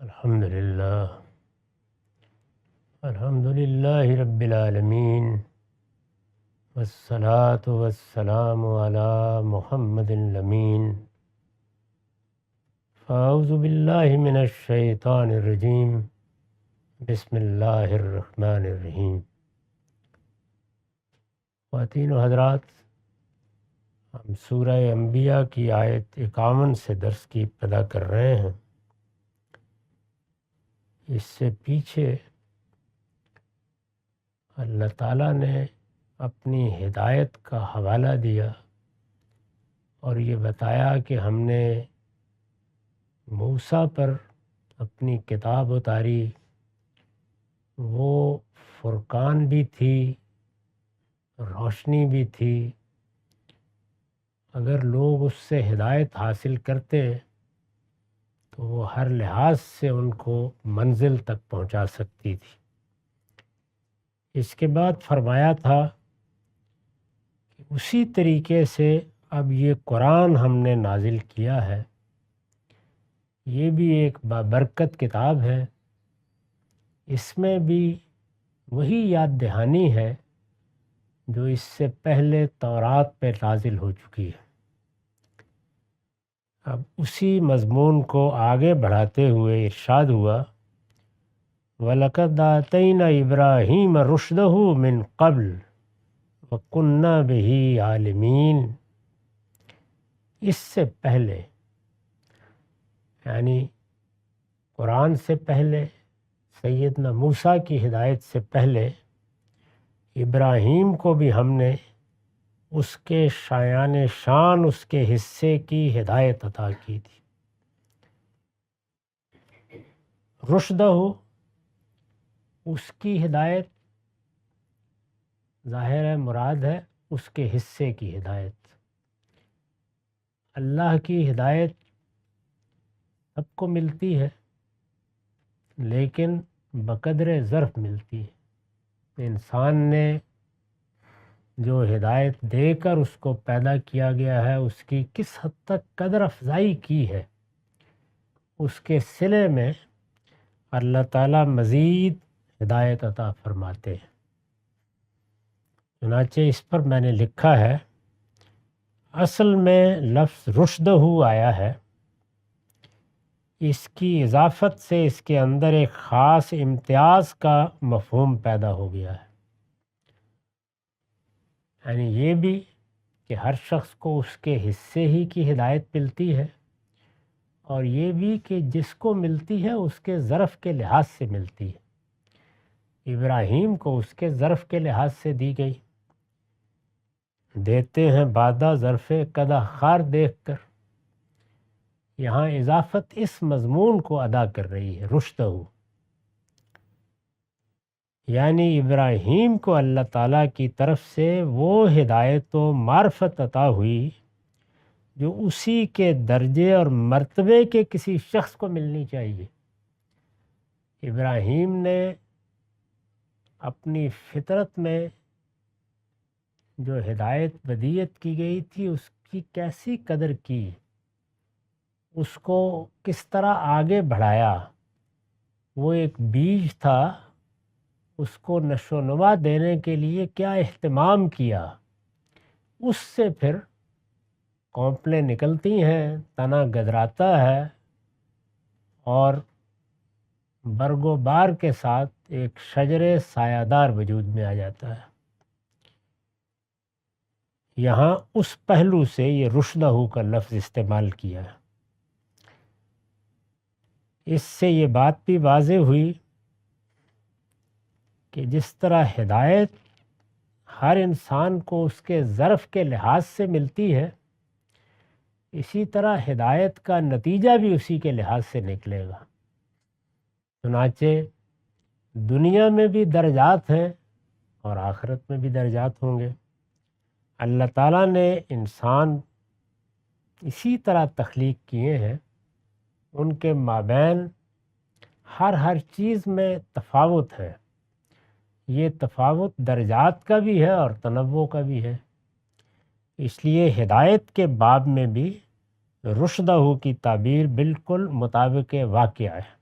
الحمد للہ رب العالمین والصلاة والسلام علی محمد الامین فاعوذ باللہ من الشیطان الرجیم بسم اللہ الرحمن الرحیم۔ خواتین و حضرات، ہم سورہ انبیاء کی آیت 51 سے درس کی ابتدا کر رہے ہیں۔ اس سے پیچھے اللہ تعالیٰ نے اپنی ہدایت کا حوالہ دیا اور یہ بتایا کہ ہم نے موسیٰ پر اپنی کتاب اتاری، وہ فرقان بھی تھی، روشنی بھی تھی۔ اگر لوگ اس سے ہدایت حاصل کرتے تو وہ ہر لحاظ سے ان کو منزل تک پہنچا سکتی تھی۔ اس کے بعد فرمایا تھا کہ اسی طریقے سے اب یہ قرآن ہم نے نازل کیا ہے، یہ بھی ایک بابرکت کتاب ہے۔ اس میں بھی وہی یاد دہانی ہے جو اس سے پہلے تورات پہ نازل ہو چکی ہے۔ اب اسی مضمون کو آگے بڑھاتے ہوئے ارشاد ہوا، وَلَقَدْ آتَيْنَا إِبْرَاهِيمَ رُشْدَهُ مِنْ قَبْلُ وَكُنَّا بِهِ عَالِمِينَ۔ اس سے پہلے، یعنی قرآن سے پہلے، سیدنا موسیٰ کی ہدایت سے پہلے، ابراہیم کو بھی ہم نے اس کے شایان شان، اس کے حصے کی ہدایت عطا کی تھی۔ رشدہ، اس کی ہدایت ظاہر ہے مراد ہے اس کے حصے کی ہدایت۔ اللہ کی ہدایت سب کو ملتی ہے لیکن بقدر ظرف ملتی ہے۔ انسان نے جو ہدایت دے کر اس کو پیدا کیا گیا ہے، اس کی کس حد تک قدر افزائی کی ہے، اس کے صلے میں اللہ تعالیٰ مزید ہدایت عطا فرماتے ہیں۔ چنانچہ اس پر میں نے لکھا ہے، اصل میں لفظ رشدہ آیا ہے، اس کی اضافت سے اس کے اندر ایک خاص امتیاز کا مفہوم پیدا ہو گیا ہے۔ یعنی یہ بھی کہ ہر شخص کو اس کے حصے ہی کی ہدایت ملتی ہے، اور یہ بھی کہ جس کو ملتی ہے اس کے ظرف کے لحاظ سے ملتی ہے۔ ابراہیم کو اس کے ظرف کے لحاظ سے دی گئی۔ دیتے ہیں بادہ ظرف قدح خار دیکھ کر، یہاں اضافت اس مضمون کو ادا کر رہی ہے، رشدہ۔ یعنی ابراہیم کو اللہ تعالیٰ کی طرف سے وہ ہدایت و معرفت عطا ہوئی جو اسی کے درجے اور مرتبے کے کسی شخص کو ملنی چاہیے۔ ابراہیم نے اپنی فطرت میں جو ہدایت ودیت کی گئی تھی اس کی کیسی قدر کی، اس کو کس طرح آگے بڑھایا۔ وہ ایک بیج تھا، اس کو نشو و نما دینے کے لیے کیا اہتمام کیا، اس سے پھر کونپلیں نکلتی ہیں، تنا گدراتا ہے اور برگ و بار کے ساتھ ایک شجر سایہ دار وجود میں آ جاتا ہے۔ یہاں اس پہلو سے یہ رشدہ کا لفظ استعمال کیا ہے۔ اس سے یہ بات بھی واضح ہوئی کہ جس طرح ہدایت ہر انسان کو اس کے ظرف کے لحاظ سے ملتی ہے، اسی طرح ہدایت کا نتیجہ بھی اسی کے لحاظ سے نکلے گا۔ چنانچہ دنیا میں بھی درجات ہیں اور آخرت میں بھی درجات ہوں گے۔ اللہ تعالیٰ نے انسان اسی طرح تخلیق کیے ہیں، ان کے مابین ہر چیز میں تفاوت ہے۔ یہ تفاوت درجات کا بھی ہے اور تنوع کا بھی ہے۔ اس لیے ہدایت کے باب میں بھی رشدہ کی تعبیر بالکل مطابق واقعہ ہے۔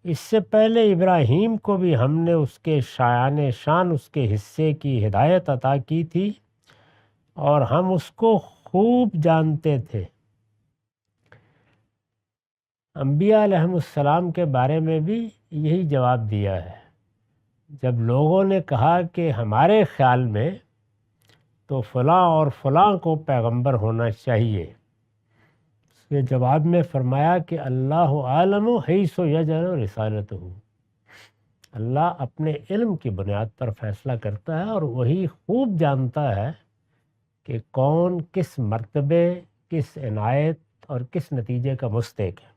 اس سے پہلے ابراہیم کو بھی ہم نے اس کے شایان شان اس کے حصے کی ہدایت عطا کی تھی اور ہم اس کو خوب جانتے تھے۔ انبیاء علیہم السلام کے بارے میں بھی یہی جواب دیا ہے۔ جب لوگوں نے کہا کہ ہمارے خیال میں تو فلاں اور فلاں کو پیغمبر ہونا چاہیے، اس کے جواب میں فرمایا کہ اللہ عالم حیث یجعل رسالتہ، اللہ اپنے علم کی بنیاد پر فیصلہ کرتا ہے اور وہی خوب جانتا ہے کہ کون کس مرتبے، کس عنایت اور کس نتیجے کا مستحق ہے۔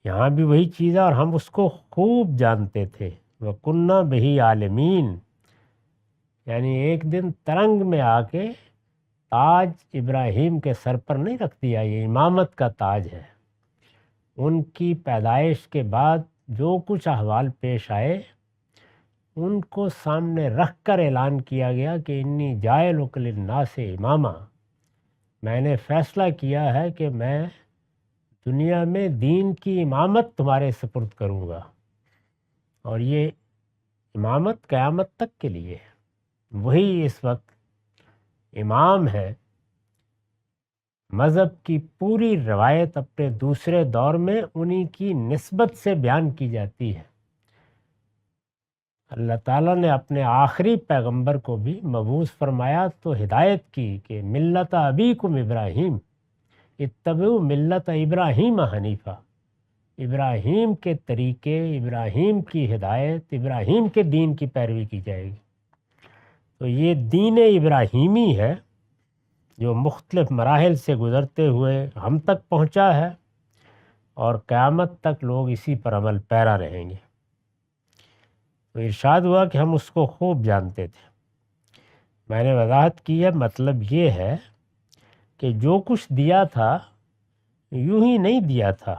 یہاں بھی وہی چیز ہے اور ہم اس کو خوب جانتے تھے۔ وَكُنَّا بِهِ عَالِمِينَ، یعنی ایک دن ترنگ میں آ کے تاج ابراہیم کے سر پر نہیں رکھ دیا، یہ امامت کا تاج ہے۔ ان کی پیدائش کے بعد جو کچھ احوال پیش آئے ان کو سامنے رکھ کر اعلان کیا گیا کہ انی جاعلک للناس اماما، میں نے فیصلہ کیا ہے کہ میں دنیا میں دین کی امامت تمہارے سپرد کروں گا، اور یہ امامت قیامت تک کے لیے ہے۔ وہی اس وقت امام ہے۔ مذہب کی پوری روایت اپنے دوسرے دور میں انہی کی نسبت سے بیان کی جاتی ہے۔ اللہ تعالیٰ نے اپنے آخری پیغمبر کو بھی مبعوث فرمایا تو ہدایت کی کہ ملت ابیکم ابراہیم، اتبعوا ملت ابراہیم حنیفہ، ابراہیم کے طریقے، ابراہیم کی ہدایت، ابراہیم کے دین کی پیروی کی جائے گی۔ تو یہ دین ابراہیمی ہے جو مختلف مراحل سے گزرتے ہوئے ہم تک پہنچا ہے، اور قیامت تک لوگ اسی پر عمل پیرا رہیں گے۔ تو ارشاد ہوا کہ ہم اس کو خوب جانتے تھے۔ میں نے وضاحت کی ہے، مطلب یہ ہے کہ جو کچھ دیا تھا یوں ہی نہیں دیا تھا،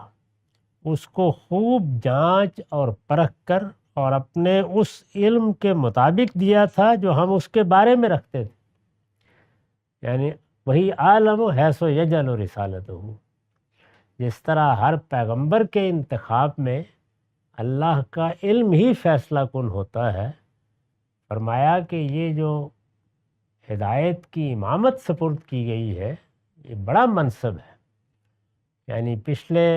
اس کو خوب جانچ اور پرکھ کر اور اپنے اس علم کے مطابق دیا تھا جو ہم اس کے بارے میں رکھتے تھے، یعنی وہی عالم حیث یجعل رسالتہ۔ جس طرح ہر پیغمبر کے انتخاب میں اللہ کا علم ہی فیصلہ کن ہوتا ہے، فرمایا کہ یہ جو ہدایت کی امامت سپرد کی گئی ہے یہ بڑا منصب ہے، یعنی پچھلے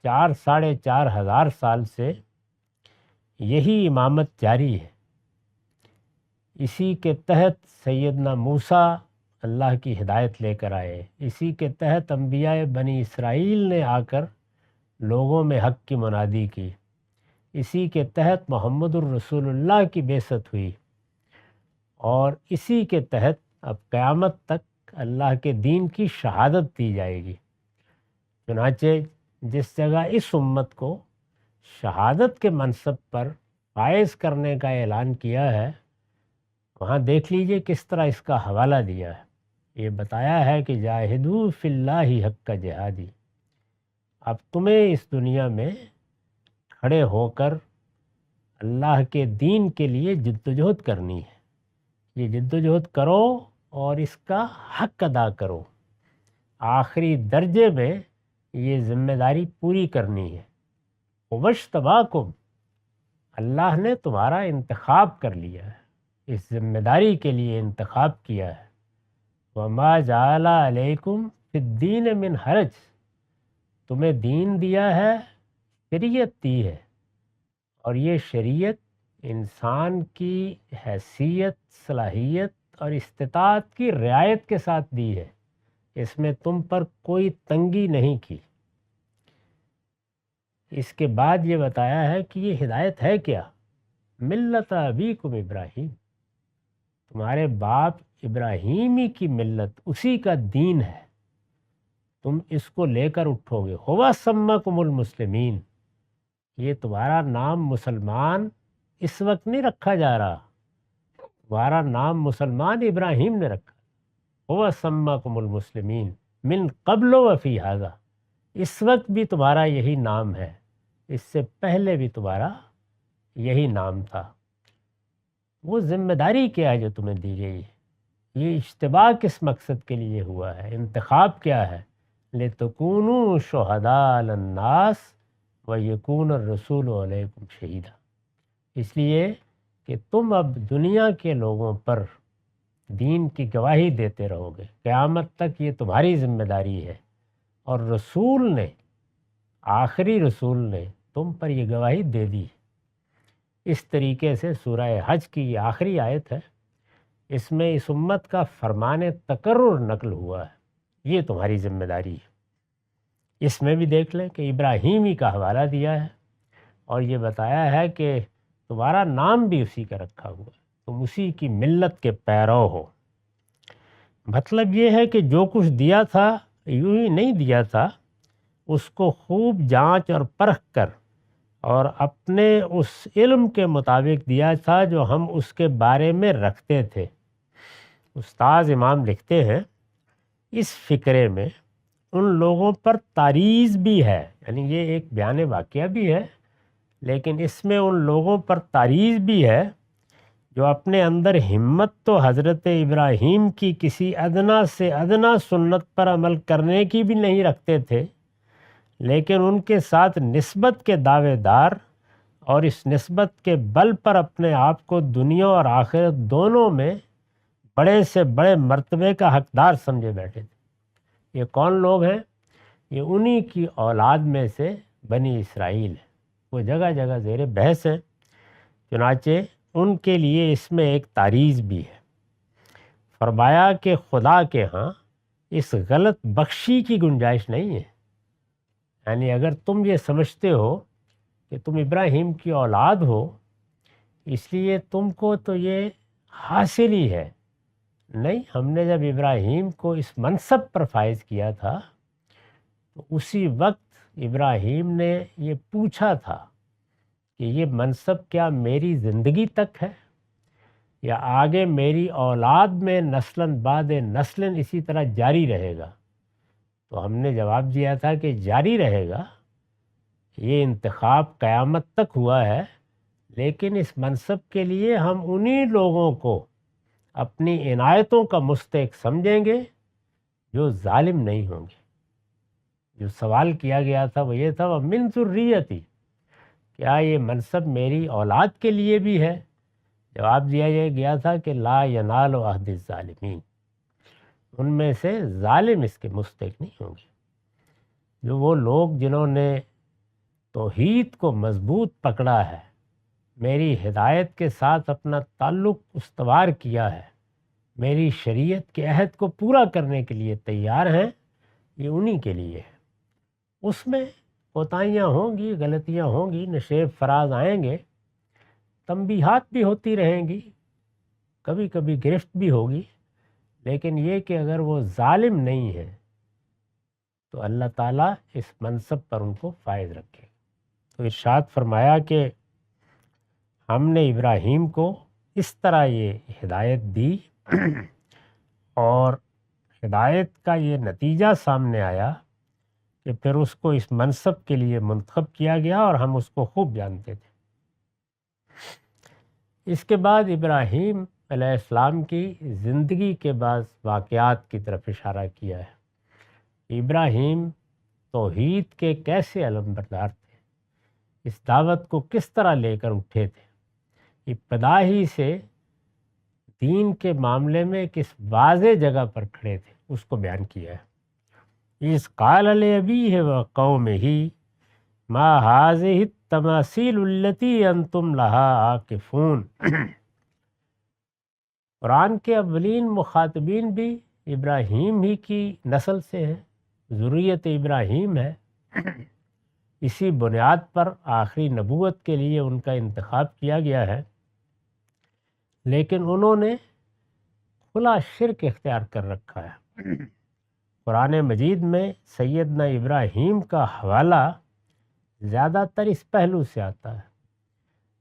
4,500 سال سے یہی امامت جاری ہے۔ اسی کے تحت سیدنا موسیٰ اللہ کی ہدایت لے کر آئے، اسی کے تحت انبیاء بنی اسرائیل نے آ کر لوگوں میں حق کی منادی کی، اسی کے تحت محمد الرسول اللہ کی بعثت ہوئی، اور اسی کے تحت اب قیامت تک اللہ کے دین کی شہادت دی جائے گی۔ چنانچہ جس جگہ اس امت کو شہادت کے منصب پر فائز کرنے کا اعلان کیا ہے، وہاں دیکھ لیجئے کس طرح اس کا حوالہ دیا ہے۔ یہ بتایا ہے کہ جاہدوا فی اللہ حق جہادی، اب تمہیں اس دنیا میں کھڑے ہو کر اللہ کے دین کے لیے جدوجہد کرنی ہے۔ یہ جدوجہد کرو اور اس کا حق ادا کرو، آخری درجے میں یہ ذمہ داری پوری کرنی ہے۔ وَاجْتَبَاكُمْ، اللہ نے تمہارا انتخاب کر لیا ہے، اس ذمہ داری کے لیے انتخاب کیا ہے۔ وَمَا جَعَلَ عَلَيْكُمْ فِي الدِّينِ مِنْ حَرَجٍ، تمہیں دین دیا ہے، شریعت دی ہے، اور یہ شریعت انسان کی حیثیت، صلاحیت اور استطاعت کی رعایت کے ساتھ دی ہے، اس میں تم پر کوئی تنگی نہیں کی۔ اس کے بعد یہ بتایا ہے کہ یہ ہدایت ہے کیا؟ ملت ابیکم ابراہیم، تمہارے باپ ابراہیمی کی ملت، اسی کا دین ہے، تم اس کو لے کر اٹھو گے۔ ہوا سماکم المسلمین، یہ تمہارا نام مسلمان اس وقت نہیں رکھا جا رہا، تمہارا نام مسلمان ابراہیم نے رکھا۔ ہوا سماکم المسلمین من قبل وفی ھذا، اس وقت بھی تمہارا یہی نام ہے، اس سے پہلے بھی تمہارا یہی نام تھا۔ وہ ذمہ داری کیا ہے جو تمہیں دی گئی ہے؟ یہ اجتباء کس مقصد کے لیے ہوا ہے؟ انتخاب کیا ہے؟ لِتَكُونُوا شُهَدَاءَ عَلَى النَّاسِ، وَيَكُونَ الرَّسُولُ عَلَيْكُمْ شَهِيدًا، اس لیے کہ تم اب دنیا کے لوگوں پر دین کی گواہی دیتے رہو گے، قیامت تک یہ تمہاری ذمہ داری ہے، اور رسول نے، آخری رسول نے تم پر یہ گواہی دے دی۔ اس طریقے سے سورہ حج کی یہ آخری آیت ہے، اس میں اس امت کا فرمان تقرر نقل ہوا ہے، یہ تمہاری ذمہ داری ہے۔ اس میں بھی دیکھ لیں کہ ابراہیم ہی کا حوالہ دیا ہے، اور یہ بتایا ہے کہ تمہارا نام بھی اسی کا رکھا ہوا ہے، تم اسی کی ملت کے پیرو ہو۔ مطلب یہ ہے کہ جو کچھ دیا تھا یوں ہی نہیں دیا تھا، اس کو خوب جانچ اور پرکھ کر اور اپنے اس علم کے مطابق دیا تھا جو ہم اس کے بارے میں رکھتے تھے۔ استاذ امام لکھتے ہیں اس فقرے میں ان لوگوں پر تاریض بھی ہے، یعنی یہ ایک بیان واقعہ بھی ہے، لیکن اس میں ان لوگوں پر تاریض بھی ہے جو اپنے اندر ہمت تو حضرت ابراہیم کی کسی ادنا سے ادنا سنت پر عمل کرنے کی بھی نہیں رکھتے تھے، لیکن ان کے ساتھ نسبت کے دعوے دار اور اس نسبت کے بل پر اپنے آپ کو دنیا اور آخرت دونوں میں بڑے سے بڑے مرتبے کا حقدار سمجھے بیٹھے تھے۔ یہ کون لوگ ہیں؟ یہ انہی کی اولاد میں سے بنی اسرائیل ہے، وہ جگہ جگہ زیر بحث ہیں، چنانچہ ان کے لیے اس میں ایک تاریض بھی ہے۔ فرمایا کہ خدا کے ہاں اس غلط بخشی کی گنجائش نہیں ہے، یعنی اگر تم یہ سمجھتے ہو کہ تم ابراہیم کی اولاد ہو اس لیے تم کو تو یہ حاصل ہی ہے، نہیں، ہم نے جب ابراہیم کو اس منصب پر فائز کیا تھا تو اسی وقت ابراہیم نے یہ پوچھا تھا کہ یہ منصب کیا میری زندگی تک ہے یا آگے میری اولاد میں نسلاً بعد نسلاً اسی طرح جاری رہے گا؟ تو ہم نے جواب دیا تھا کہ جاری رہے گا، یہ انتخاب قیامت تک ہوا ہے، لیکن اس منصب کے لیے ہم انہی لوگوں کو اپنی عنایتوں کا مستحق سمجھیں گے جو ظالم نہیں ہوں گے۔ جو سوال کیا گیا تھا وہ یہ تھا، وَمِن ذُرِّيَّتِي، کیا یہ منصب میری اولاد کے لیے بھی ہے؟ جواب دیا گیا تھا کہ لا ینال عہد الظالمین، ان میں سے ظالم اس کے مستحق نہیں ہوں گے۔ جو وہ لوگ جنہوں نے توحید کو مضبوط پکڑا ہے، میری ہدایت کے ساتھ اپنا تعلق استوار کیا ہے، میری شریعت کے عہد کو پورا کرنے کے لیے تیار ہیں، یہ انہی کے لیے ہے۔ اس میں کوتاہیاں ہوں گی، غلطیاں ہوں گی، نشیب فراز آئیں گے، تنبیہات بھی ہوتی رہیں گی، کبھی کبھی گرفت بھی ہوگی، لیکن یہ کہ اگر وہ ظالم نہیں ہے تو اللہ تعالیٰ اس منصب پر ان کو فائز رکھے۔ تو ارشاد فرمایا کہ ہم نے ابراہیم کو اس طرح یہ ہدایت دی اور ہدایت کا یہ نتیجہ سامنے آیا کہ پھر اس کو اس منصب کے لیے منتخب کیا گیا، اور ہم اس کو خوب جانتے تھے۔ اس کے بعد ابراہیم علیہ السلام کی زندگی کے بعض واقعات کی طرف اشارہ کیا ہے۔ ابراہیم توحید کے کیسے علمبردار تھے، اس دعوت کو کس طرح لے کر اٹھے تھے، ابتدا ہی سے دین کے معاملے میں کس واضح جگہ پر کھڑے تھے، اس کو بیان کیا ہے۔ اس قال لأبیہ وقومہ ما ہذہ التماثیل التی انتم لہا عاکفون۔ قرآن کے اولین مخاطبین بھی ابراہیم ہی کی نسل سے ہیں، ذریت ابراہیم ہے، اسی بنیاد پر آخری نبوت کے لیے ان کا انتخاب کیا گیا ہے، لیکن انہوں نے کھلا شرک اختیار کر رکھا ہے۔ قرآن مجید میں سیدنا ابراہیم کا حوالہ زیادہ تر اس پہلو سے آتا ہے،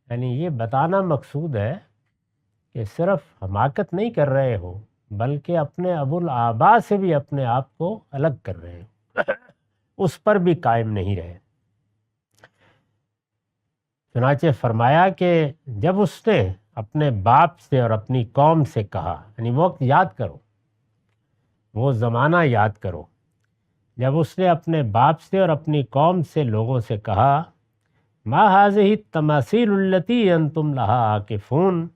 یعنی یہ بتانا مقصود ہے کہ صرف حماقت نہیں کر رہے ہو بلکہ اپنے ابو الآباء سے بھی اپنے آپ کو الگ کر رہے ہو، اس پر بھی قائم نہیں رہے۔ چنانچہ فرمایا کہ جب اس نے اپنے باپ سے اور اپنی قوم سے کہا، یعنی وقت یاد کرو، وہ زمانہ یاد کرو، جب اس نے اپنے باپ سے اور اپنی قوم سے لوگوں سے کہا ما هذه التماثیل التی انتم لها عاکفون،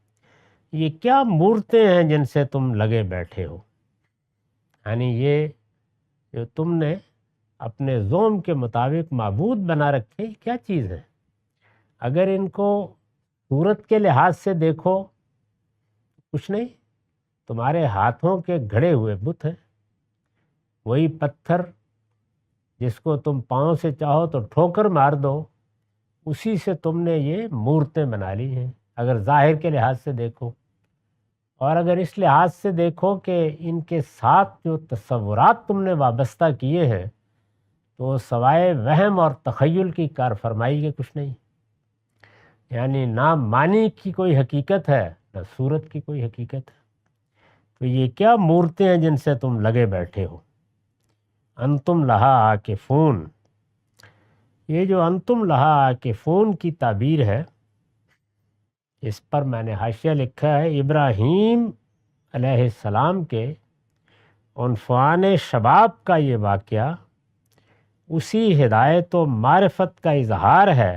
یہ کیا مورتیں ہیں جن سے تم لگے بیٹھے ہو، یعنی یہ جو تم نے اپنے زوم کے مطابق معبود بنا رکھے، کیا چیز ہے؟ اگر ان کو صورت کے لحاظ سے دیکھو کچھ نہیں، تمہارے ہاتھوں کے گھڑے ہوئے بت ہیں، وہی پتھر جس کو تم پاؤں سے چاہو تو ٹھوکر مار دو، اسی سے تم نے یہ مورتیں بنا لی ہیں اگر ظاہر کے لحاظ سے دیکھو۔ اور اگر اس لحاظ سے دیکھو کہ ان کے ساتھ جو تصورات تم نے وابستہ کیے ہیں تو سوائے وہم اور تخیل کی کار فرمائی کے کچھ نہیں، یعنی نہ معنی کی کوئی حقیقت ہے نہ صورت کی کوئی حقیقت ہے۔ تو یہ کیا مورتیں ہیں جن سے تم لگے بیٹھے ہو؟ انتم لہا عاکفون، یہ جو انتم لہا عاکفون کی تعبیر ہے، اس پر میں نے حاشیہ لکھا ہے ابراہیم علیہ السلام کے عنفوان شباب کا یہ واقعہ اسی ہدایت و معرفت کا اظہار ہے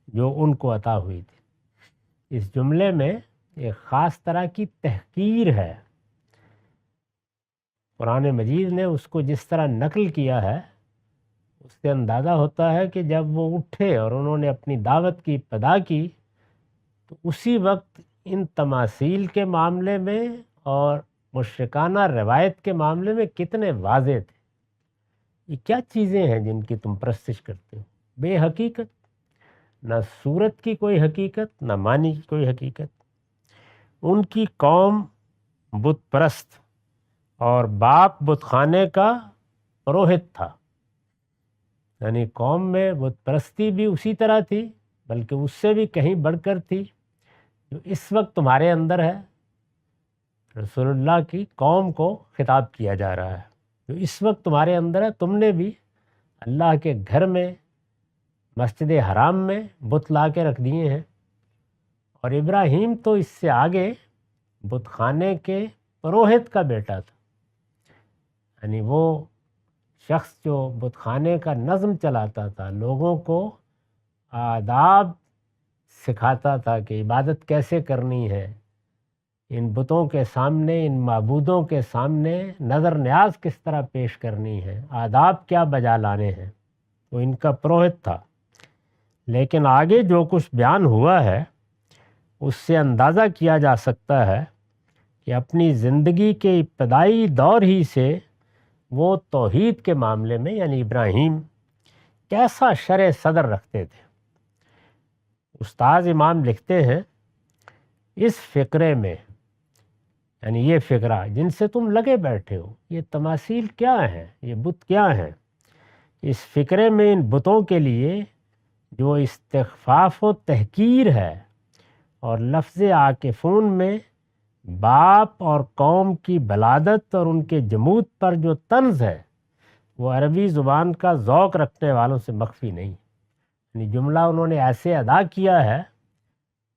جو ان کو عطا ہوئی تھی۔ اس جملے میں ایک خاص طرح کی تحقیر ہے، قرآن مجید نے اس کو جس طرح نقل کیا ہے اس سے اندازہ ہوتا ہے کہ جب وہ اٹھے اور انہوں نے اپنی دعوت کی ابتدا کی تو اسی وقت ان تماثیل کے معاملے میں اور مشرکانہ روایت کے معاملے میں کتنے واضح تھے۔ یہ کیا چیزیں ہیں جن کی تم پرستش کرتے ہو؟ بے حقیقت، نہ صورت کی کوئی حقیقت نہ معنی کی کوئی حقیقت۔ ان کی قوم بت پرست اور باپ بت خانے کا پروہت تھا، یعنی قوم میں بت پرستی بھی اسی طرح تھی بلکہ اس سے بھی کہیں بڑھ کر تھی جو اس وقت تمہارے اندر ہے۔ رسول اللہ کی قوم کو خطاب کیا جا رہا ہے، جو اس وقت تمہارے اندر ہے۔ تم نے بھی اللہ کے گھر میں مسجد حرام میں بت لا کے رکھ دیے ہیں، اور ابراہیم تو اس سے آگے بت خانے کے پروہت کا بیٹا تھا، یعنی وہ شخص جو بت خانے کا نظم چلاتا تھا، لوگوں کو آداب سکھاتا تھا کہ عبادت کیسے کرنی ہے، ان بتوں کے سامنے، ان معبودوں کے سامنے نظر نیاز کس طرح پیش کرنی ہے، آداب کیا بجا لانے ہیں، وہ ان کا پروہت تھا۔ لیکن آگے جو کچھ بیان ہوا ہے اس سے اندازہ کیا جا سکتا ہے کہ اپنی زندگی کے ابتدائی دور ہی سے وہ توحید کے معاملے میں یعنی ابراہیم کیسا شرع صدر رکھتے تھے۔ استاذ امام لکھتے ہیں اس فقرے میں، یعنی یہ فقرہ جن سے تم لگے بیٹھے ہو، یہ تماثیل کیا ہیں، یہ بت کیا ہیں، اس فقرے میں ان بتوں کے لیے جو استخفاف و تحقیر ہے اور لفظ عاکفون میں باپ اور قوم کی بلادت اور ان کے جمود پر جو طنز ہے وہ عربی زبان کا ذوق رکھنے والوں سے مخفی نہیں، یعنی جملہ انہوں نے ایسے ادا کیا ہے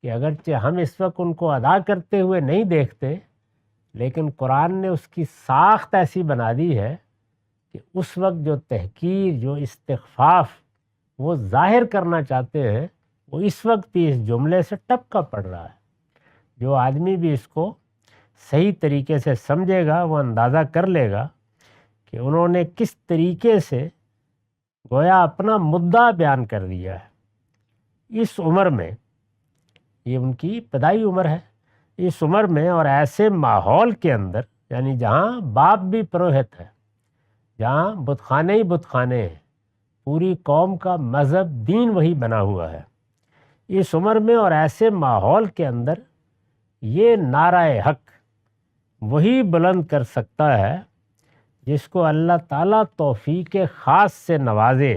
کہ اگرچہ ہم اس وقت ان کو ادا کرتے ہوئے نہیں دیکھتے لیکن قرآن نے اس کی ساخت ایسی بنا دی ہے کہ اس وقت جو تحقیر، جو استخفاف وہ ظاہر کرنا چاہتے ہیں وہ اس وقت بھی اس جملے سے ٹپکا پڑ رہا ہے۔ جو آدمی بھی اس کو صحیح طریقے سے سمجھے گا وہ اندازہ کر لے گا کہ انہوں نے کس طریقے سے گویا اپنا مدعا بیان کر دیا ہے۔ اس عمر میں، یہ ان کی ابتدائی عمر ہے، اس عمر میں اور ایسے ماحول کے اندر، یعنی جہاں باپ بھی پروہت ہے، جہاں بت خانے ہی بت خانے ہیں، پوری قوم کا مذہب دین وہی بنا ہوا ہے، اس عمر میں اور ایسے ماحول کے اندر یہ نعرہ حق وہی بلند کر سکتا ہے جس کو اللہ تعالیٰ توفیق خاص سے نوازے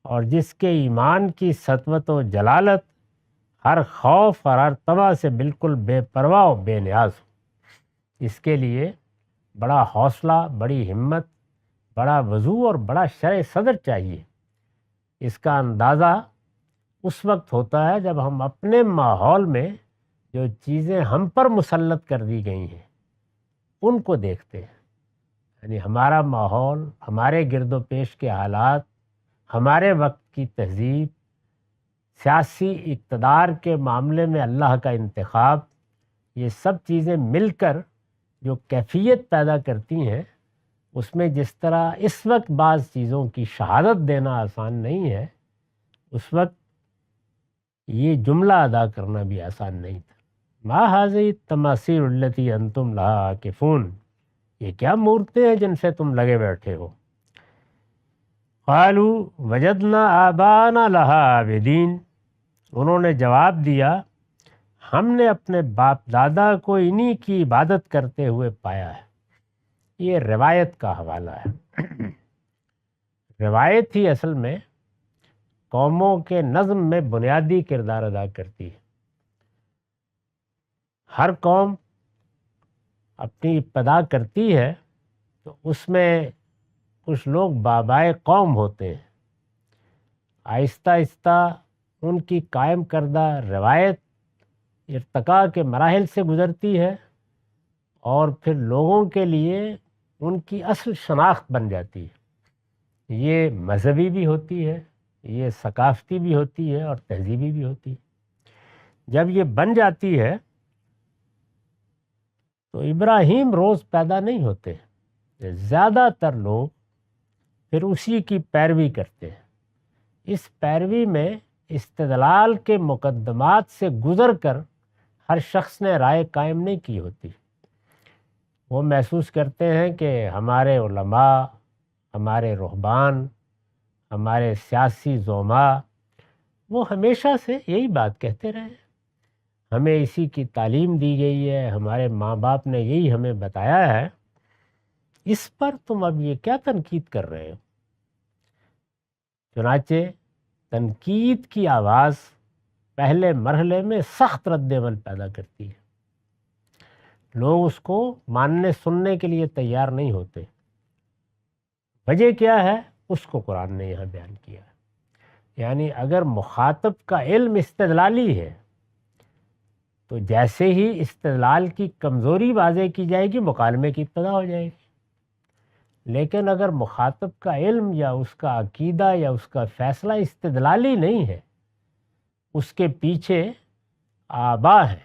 اور جس کے ایمان کی سطوت و جلالت ہر خوف اور ہر طمع سے بالکل بے پرواہ و بے نیاز ہو۔ اس کے لیے بڑا حوصلہ، بڑی ہمت، بڑا وضوح اور بڑا شرع صدر چاہیے۔ اس کا اندازہ اس وقت ہوتا ہے جب ہم اپنے ماحول میں جو چیزیں ہم پر مسلط کر دی گئی ہیں ان کو دیکھتے ہیں، یعنی ہمارا ماحول، ہمارے گرد و پیش کے حالات، ہمارے وقت کی تہذیب، سیاسی اقتدار کے معاملے میں اللہ کا انتخاب، یہ سب چیزیں مل کر جو کیفیت پیدا کرتی ہیں، اس میں جس طرح اس وقت بعض چیزوں کی شہادت دینا آسان نہیں ہے، اس وقت یہ جملہ ادا کرنا بھی آسان نہیں تھا۔ ما هذه التماثيل التي انتم لها عاکفون، یہ کیا مورتیں ہیں جن سے تم لگے بیٹھے ہو؟ قالوا وجدنا آباءنا لها عابدین، انہوں نے جواب دیا ہم نے اپنے باپ دادا کو انہی کی عبادت کرتے ہوئے پایا ہے۔ یہ روایت کا حوالہ ہے۔ روایت ہی اصل میں قوموں کے نظم میں بنیادی کردار ادا کرتی ہے۔ ہر قوم اپنی ابتدا کرتی ہے تو اس میں کچھ لوگ بابائے قوم ہوتے ہیں، آہستہ آہستہ ان کی قائم کردہ روایت ارتقاء کے مراحل سے گزرتی ہے اور پھر لوگوں کے لیے ان کی اصل شناخت بن جاتی ہے۔ یہ مذہبی بھی ہوتی ہے، یہ ثقافتی بھی ہوتی ہے اور تہذیبی بھی ہوتی ہے۔ جب یہ بن جاتی ہے تو ابراہیم روز پیدا نہیں ہوتے، زیادہ تر لوگ پھر اسی کی پیروی کرتے ہیں۔ اس پیروی میں استدلال کے مقدمات سے گزر کر ہر شخص نے رائے قائم نہیں کی ہوتی۔ وہ محسوس کرتے ہیں کہ ہمارے علماء، ہمارے رہبان، ہمارے سیاسی زعماء وہ ہمیشہ سے یہی بات کہتے رہے ہیں، ہمیں اسی کی تعلیم دی گئی ہے، ہمارے ماں باپ نے یہی ہمیں بتایا ہے، اس پر تم اب یہ کیا تنقید کر رہے ہو؟ چنانچہ تنقید کی آواز پہلے مرحلے میں سخت رد عمل پیدا کرتی ہے، لوگ اس کو ماننے سننے کے لیے تیار نہیں ہوتے۔ وجہ کیا ہے؟ اس کو قرآن نے یہاں بیان کیا ہے۔ یعنی اگر مخاطب کا علم استدلالی ہے تو جیسے ہی استدلال کی کمزوری واضح کی جائے گی مکالمے کی ابتدا ہو جائے گی، لیکن اگر مخاطب کا علم یا اس کا عقیدہ یا اس کا فیصلہ استدلالی نہیں ہے، اس کے پیچھے آبا ہے،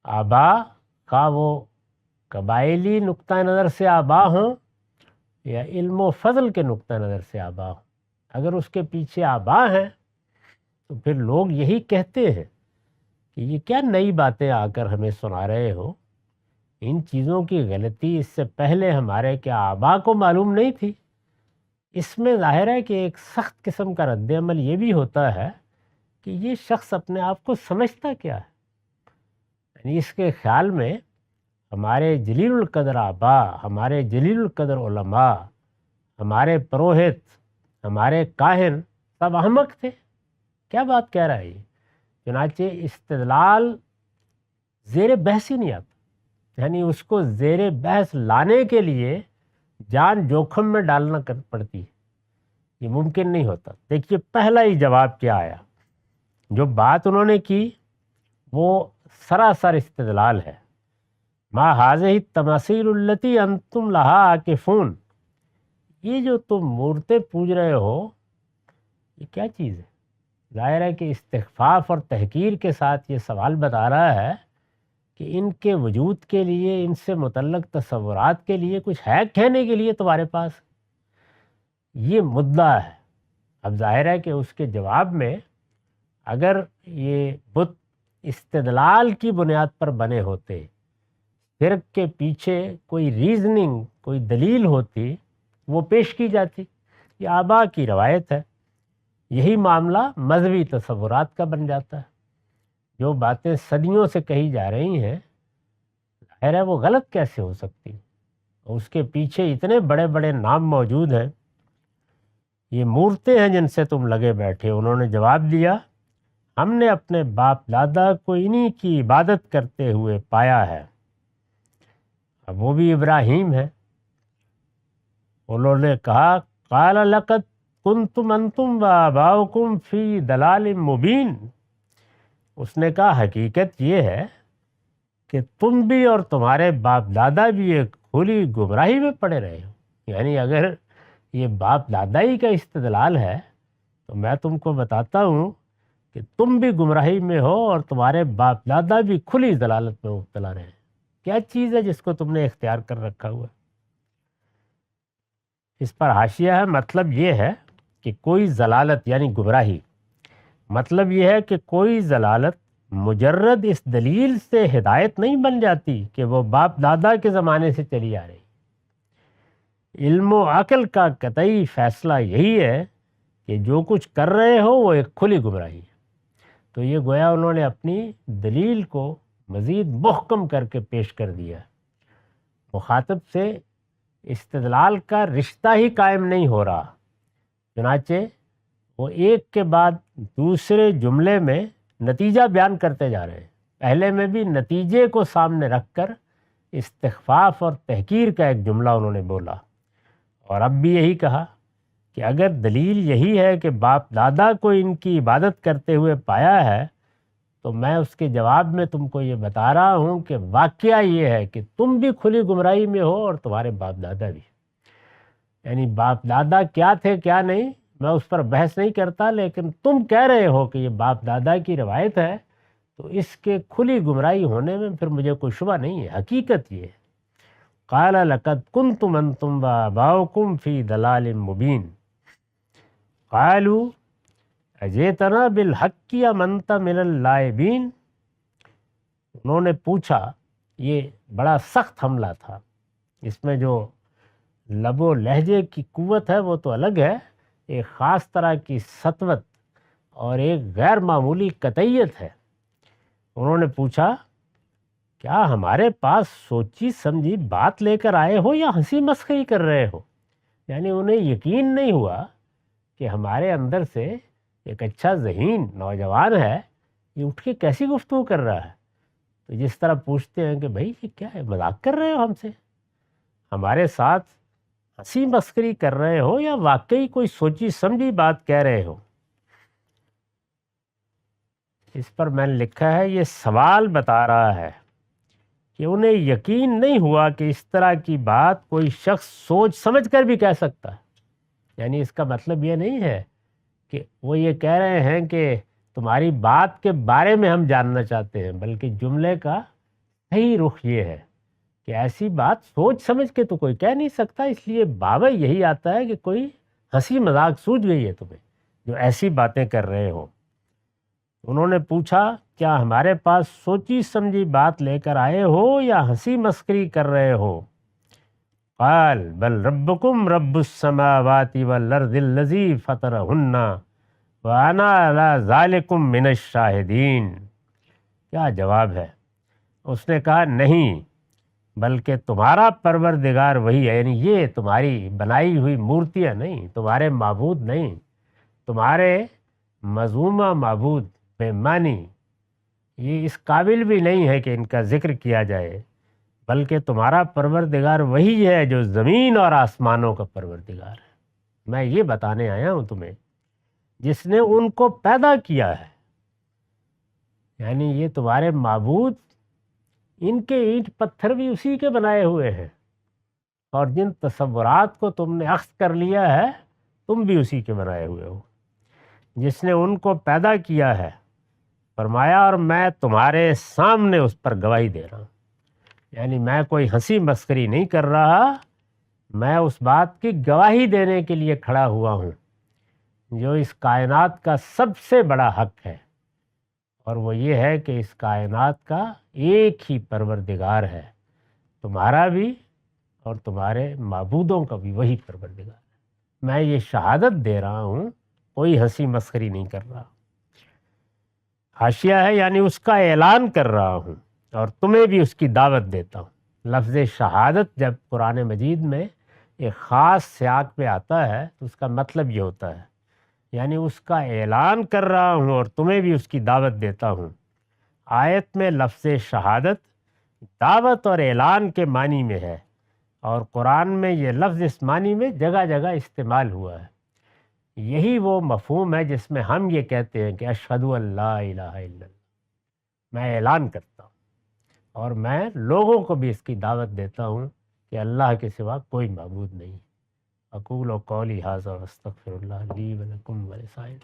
آبا کا وہ قبائلی نقطہ نظر سے آبا ہوں یا علم و فضل کے نقطہ نظر سے آبا ہوں، اگر اس کے پیچھے آبا ہیں تو پھر لوگ یہی کہتے ہیں کہ یہ کیا نئی باتیں آ کر ہمیں سنا رہے ہو، ان چیزوں کی غلطی اس سے پہلے ہمارے کیا آبا کو معلوم نہیں تھی؟ اس میں ظاہر ہے کہ ایک سخت قسم کا رد عمل یہ بھی ہوتا ہے کہ یہ شخص اپنے آپ کو سمجھتا کیا ہے؟ یعنی اس کے خیال میں ہمارے جلیل القدر آبا، ہمارے جلیل القدر علماء، ہمارے پروہت، ہمارے کاہن سب احمق تھے۔ کیا بات کہہ رہا ہے یہ؟ چنانچہ استدلال زیر بحث ہی نہیں آتا، یعنی اس کو زیر بحث لانے کے لیے جان جوخم میں ڈالنا پڑتی ہے، یہ ممکن نہیں ہوتا۔ دیکھیے پہلا ہی جواب کیا آیا، جو بات انہوں نے کی وہ سراسر استدلال ہے۔ ما هذه التماثيل التي انتم لها عاکفون، یہ جو تم مورتیں پوج رہے ہو یہ کیا چیز ہے؟ ظاہر ہے کہ استخفاف اور تحقیر کے ساتھ یہ سوال بتا رہا ہے کہ ان کے وجود کے لیے، ان سے متعلق تصورات کے لیے کچھ ہے کہنے کے لیے تمہارے پاس؟ یہ مدعا ہے۔ اب ظاہر ہے کہ اس کے جواب میں اگر یہ بت استدلال کی بنیاد پر بنے ہوتے، فرق کے پیچھے کوئی ریزننگ، کوئی دلیل ہوتی، وہ پیش کی جاتی۔ یہ آبا کی روایت ہے۔ یہی معاملہ مذہبی تصورات کا بن جاتا ہے۔ جو باتیں صدیوں سے کہی جا رہی ہیں، ظاہر ہے وہ غلط کیسے ہو سکتی؟ اس کے پیچھے اتنے بڑے بڑے نام موجود ہیں۔ یہ مورتیں ہیں جن سے تم لگے بیٹھے۔ انہوں نے جواب دیا ہم نے اپنے باپ دادا کو انہی کی عبادت کرتے ہوئے پایا ہے۔ اب وہ بھی ابراہیم ہے۔ انہوں نے کہا قال لقد کنتم انتم وآباؤکم فی ضلال مبین، اس نے کہا حقیقت یہ ہے کہ تم بھی اور تمہارے باپ دادا بھی ایک کھلی گمراہی میں پڑے رہے ہو۔ یعنی اگر یہ باپ دادا ہی کا استدلال ہے تو میں تم کو بتاتا ہوں کہ تم بھی گمراہی میں ہو اور تمہارے باپ دادا بھی کھلی ضلالت میں مبتلا رہے ہیں۔ کیا چیز ہے جس کو تم نے اختیار کر رکھا ہوا ہے؟ اس پر حاشیہ ہے، مطلب یہ ہے کہ کوئی ضلالت یعنی گمراہی، مطلب یہ ہے کہ کوئی ضلالت مجرد اس دلیل سے ہدایت نہیں بن جاتی کہ وہ باپ دادا کے زمانے سے چلی آ رہی۔ علم و عقل کا قطعی فیصلہ یہی ہے کہ جو کچھ کر رہے ہو وہ ایک کھلی گمراہی ہے۔ تو یہ گویا انہوں نے اپنی دلیل کو مزید محکم کر کے پیش کر دیا۔ مخاطب سے استدلال کا رشتہ ہی قائم نہیں ہو رہا، چنانچہ وہ ایک کے بعد دوسرے جملے میں نتیجہ بیان کرتے جا رہے ہیں۔ پہلے میں بھی نتیجے کو سامنے رکھ کر استخفاف اور تحقیر کا ایک جملہ انہوں نے بولا، اور اب بھی یہی کہا کہ اگر دلیل یہی ہے کہ باپ دادا کو ان کی عبادت کرتے ہوئے پایا ہے، تو میں اس کے جواب میں تم کو یہ بتا رہا ہوں کہ واقعہ یہ ہے کہ تم بھی کھلی گمراہی میں ہو اور تمہارے باپ دادا بھی۔ یعنی باپ دادا کیا تھے کیا نہیں میں اس پر بحث نہیں کرتا، لیکن تم کہہ رہے ہو کہ یہ باپ دادا کی روایت ہے، تو اس کے کھلی گمراہی ہونے میں پھر مجھے کوئی شبہ نہیں ہے۔ حقیقت یہ ہے، قال لقد کنتم انتم وآباؤکم فی ضلال مبین قالوا اجئتنا بالحق ام انت من اللاعبین۔ انہوں نے پوچھا، یہ بڑا سخت حملہ تھا، اس میں جو لب و لہجے کی قوت ہے وہ تو الگ ہے، ایک خاص طرح کی سطوت اور ایک غیر معمولی قطعیت ہے۔ انہوں نے پوچھا، کیا ہمارے پاس سوچی سمجھی بات لے کر آئے ہو یا ہنسی مسخری کر رہے ہو؟ یعنی انہیں یقین نہیں ہوا کہ ہمارے اندر سے ایک اچھا ذہین نوجوان ہے، یہ اٹھ کے کیسی گفتگو کر رہا ہے۔ تو جس طرح پوچھتے ہیں کہ بھائی یہ کیا ہے، مذاق کر رہے ہو ہم سے، ہمارے ساتھ ہنسی مسخری کر رہے ہو یا واقعی کوئی سوچی سمجھی بات کہہ رہے ہو؟ اس پر میں نے لکھا ہے یہ سوال بتا رہا ہے کہ انہیں یقین نہیں ہوا کہ اس طرح کی بات کوئی شخص سوچ سمجھ کر بھی کہہ سکتا ہے۔ یعنی اس کا مطلب یہ نہیں ہے کہ وہ یہ کہہ رہے ہیں کہ تمہاری بات کے بارے میں ہم جاننا چاہتے ہیں، بلکہ جملے کا صحیح رخ یہ ہے کہ ایسی بات سوچ سمجھ کے تو کوئی کہہ نہیں سکتا، اس لیے بابا یہی آتا ہے کہ کوئی ہنسی مذاق سوچ گئی ہے تمہیں جو ایسی باتیں کر رہے ہو۔ انہوں نے پوچھا، کیا ہمارے پاس سوچی سمجھی بات لے کر آئے ہو یا ہنسی مسخری کر رہے ہو؟ قال بل ربکم رب السماوات والارض الذی فطرہن وانا علی ذالکم من الشاہدین۔ کیا جواب ہے؟ اس نے کہا، نہیں بلکہ تمہارا پروردگار وہی ہے، یعنی یہ تمہاری بنائی ہوئی مورتیاں نہیں، تمہارے معبود نہیں، تمہارے مذمومہ معبود بے معنی، یہ اس قابل بھی نہیں ہے کہ ان کا ذکر کیا جائے، بلکہ تمہارا پروردگار وہی ہے جو زمین اور آسمانوں کا پروردگار ہے۔ میں یہ بتانے آیا ہوں تمہیں جس نے ان کو پیدا کیا ہے، یعنی یہ تمہارے معبود، ان کے اینٹ پتھر بھی اسی کے بنائے ہوئے ہیں، اور جن تصورات کو تم نے اخذ کر لیا ہے تم بھی اسی کے بنائے ہوئے ہو۔ جس نے ان کو پیدا کیا ہے، فرمایا، اور میں تمہارے سامنے اس پر گواہی دے رہا ہوں، یعنی میں کوئی ہنسی مسخری نہیں کر رہا، میں اس بات کی گواہی دینے کے لیے کھڑا ہوا ہوں جو اس کائنات کا سب سے بڑا حق ہے، اور وہ یہ ہے کہ اس کائنات کا ایک ہی پروردگار ہے، تمہارا بھی اور تمہارے معبودوں کا بھی وہی پروردگار ہے۔ میں یہ شہادت دے رہا ہوں، کوئی ہنسی مسخری نہیں کر رہا۔ حاشیہ ہے، یعنی اس کا اعلان کر رہا ہوں اور تمہیں بھی اس کی دعوت دیتا ہوں۔ لفظ شہادت جب قرآن مجید میں ایک خاص سیاق پہ آتا ہے تو اس کا مطلب یہ ہوتا ہے، یعنی اس کا اعلان کر رہا ہوں اور تمہیں بھی اس کی دعوت دیتا ہوں۔ آیت میں لفظ شہادت دعوت اور اعلان کے معنی میں ہے، اور قرآن میں یہ لفظ اس معنی میں جگہ جگہ استعمال ہوا ہے۔ یہی وہ مفہوم ہے جس میں ہم یہ کہتے ہیں کہ اشہد ان لا الہ الا اللہ، میں اعلان کرتا ہوں اور میں لوگوں کو بھی اس کی دعوت دیتا ہوں کہ اللہ کے سوا کوئی معبود نہیں۔ اقول قولی ھذا واستغفر اللہ لی ولکم ولسائر